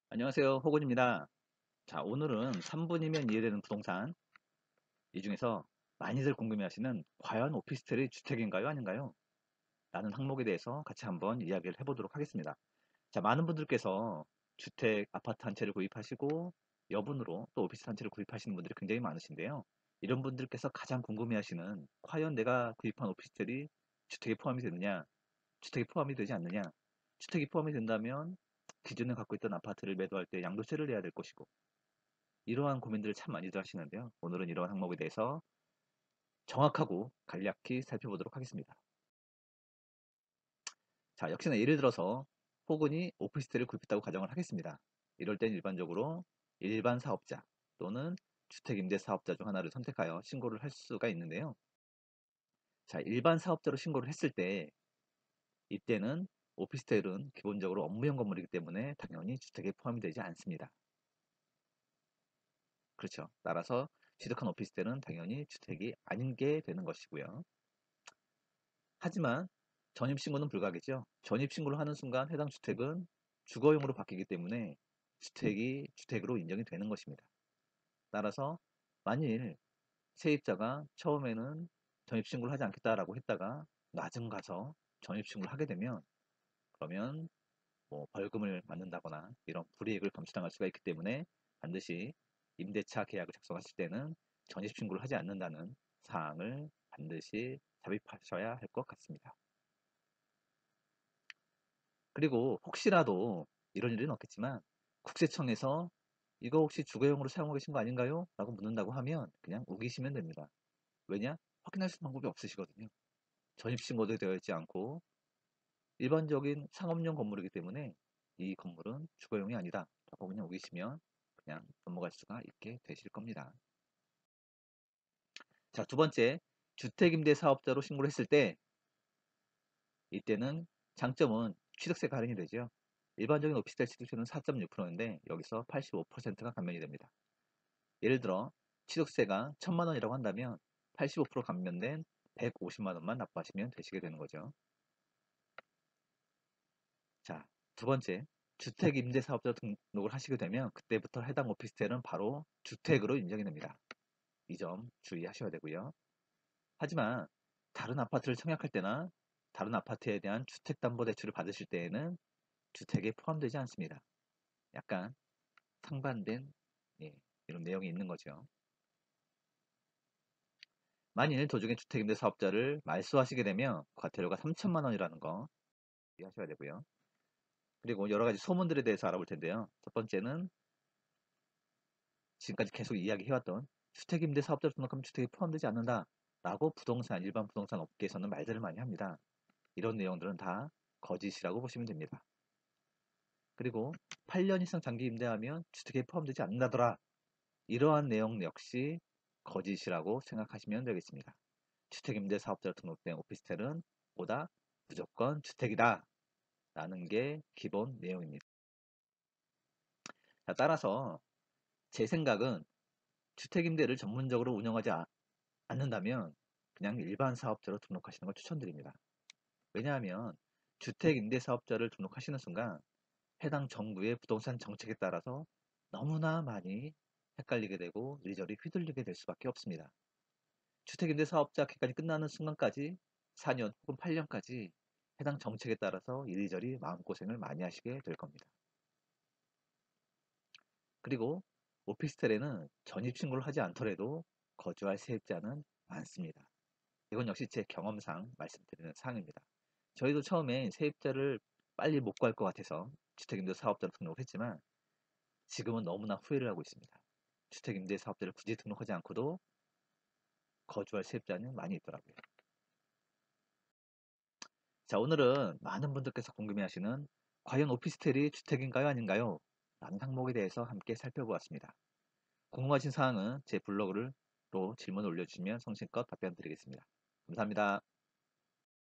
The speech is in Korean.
안녕하세요. 호곤입니다. 자, 오늘은 3분이면 이해되는 부동산, 이 중에서 많이들 궁금해하시는 과연 오피스텔이 주택인가요, 아닌가요? 라는 항목에 대해서 같이 한번 이야기를 해보도록 하겠습니다. 자, 많은 분들께서 주택, 아파트 한 채를 구입하시고 여분으로 또 오피스 한 채를 구입하시는 분들이 굉장히 많으신데요. 이런 분들께서 가장 궁금해하시는 과연 내가 구입한 오피스텔이 주택에 포함이 되느냐, 주택에 포함이 되지 않느냐, 주택이 포함이 된다면 기존에 갖고 있던 아파트를 매도할 때 양도세를 내야 될 것이고, 이러한 고민들을 참 많이들 하시는데요. 오늘은 이러한 항목에 대해서 정확하고 간략히 살펴보도록 하겠습니다. 자, 역시나 예를 들어서 호근이 오피스텔을 구입했다고 가정을 하겠습니다. 이럴 땐 일반적으로 일반 사업자 또는 주택임대사업자 중 하나를 선택하여 신고를 할 수가 있는데요. 자, 일반 사업자로 신고를 했을 때 이때는 오피스텔은 기본적으로 업무용 건물이기 때문에 당연히 주택에 포함이 되지 않습니다. 그렇죠. 따라서 취득한 오피스텔은 당연히 주택이 아닌 게 되는 것이고요. 하지만 전입신고는 불가하겠죠. 전입신고를 하는 순간 해당 주택은 주거용으로 바뀌기 때문에 주택이 주택으로 인정이 되는 것입니다. 따라서 만일 세입자가 처음에는 전입신고를 하지 않겠다라고 했다가 나중 가서 전입신고를 하게 되면, 그러면 뭐 벌금을 맞는다거나 이런 불이익을 감수당할 수가 있기 때문에 반드시 임대차 계약을 작성하실 때는 전입신고를 하지 않는다는 사항을 반드시 삽입하셔야 할 것 같습니다. 그리고 혹시라도 이런 일은 없겠지만 국세청에서 "이거 혹시 주거용으로 사용하고 계신 거 아닌가요? 라고 묻는다고 하면 그냥 우기시면 됩니다. 왜냐? 확인할 수 있는 방법이 없으시거든요. 전입신고도 되어 있지 않고 일반적인 상업용 건물이기 때문에 이 건물은 주거용이 아니다 라고 그냥 우기시면 그냥 넘어갈 수가 있게 되실 겁니다. 자, 두 번째, 주택임대사업자로 신고를 했을 때 이때는 장점은 취득세가 할인이 되죠. 일반적인 오피스텔 취득세는 4.6%인데 여기서 85%가 감면이 됩니다. 예를 들어 취득세가 1,000만 원이라고 한다면 85% 감면된 150만 원만 납부하시면 되시게 되는 거죠. 자, 두 번째, 주택임대사업자 등록을 하시게 되면 그때부터 해당 오피스텔은 바로 주택으로 인정이 됩니다. 이 점 주의하셔야 되고요. 하지만 다른 아파트를 청약할 때나 다른 아파트에 대한 주택담보대출을 받으실 때에는 주택에 포함되지 않습니다. 약간 상반된, 예, 이런 내용이 있는 거죠. 만일 도중에 주택임대 사업자를 말소하시게 되면 과태료가 3천만 원이라는 거 이해하셔야 되고요. 그리고 여러 가지 소문들에 대해서 알아볼 텐데요. 첫 번째는 지금까지 계속 이야기해왔던 주택임대 사업자로 등록하면 주택에 포함되지 않는다 라고 일반 부동산 업계에서는 말들을 많이 합니다. 이런 내용들은 다 거짓이라고 보시면 됩니다. 그리고 8년 이상 장기 임대하면 주택에 포함되지 않는다더라, 이러한 내용 역시 거짓이라고 생각하시면 되겠습니다. 주택임대사업자로 등록된 오피스텔은 보다 무조건 주택이다 라는 게 기본 내용입니다. 자, 따라서 제 생각은 주택임대를 전문적으로 운영하지 않는다면 그냥 일반 사업자로 등록하시는 걸 추천드립니다. 왜냐하면 주택임대사업자를 등록하시는 순간 해당 정부의 부동산 정책에 따라서 너무나 많이 헷갈리게 되고 이리저리 휘둘리게 될 수밖에 없습니다. 주택임대사업자 기간이 끝나는 순간까지 4년 혹은 8년까지 해당 정책에 따라서 이리저리 마음고생을 많이 하시게 될 겁니다. 그리고 오피스텔에는 전입신고를 하지 않더라도 거주할 세입자는 많습니다. 이건 역시 제 경험상 말씀드리는 사항입니다. 저희도 처음에 세입자를 빨리 못 구할 것 같아서 주택임대사업자로 등록을 했지만 지금은 너무나 후회를 하고 있습니다. 주택임대사업자를 굳이 등록하지 않고도 거주할 세입자는 많이 있더라고요. 자, 오늘은 많은 분들께서 궁금해하시는 과연 오피스텔이 주택인가요, 아닌가요? 라는 항목에 대해서 함께 살펴보았습니다. 궁금하신 사항은 제 블로그를 또 질문을 올려주시면 성심껏 답변 드리겠습니다. 감사합니다.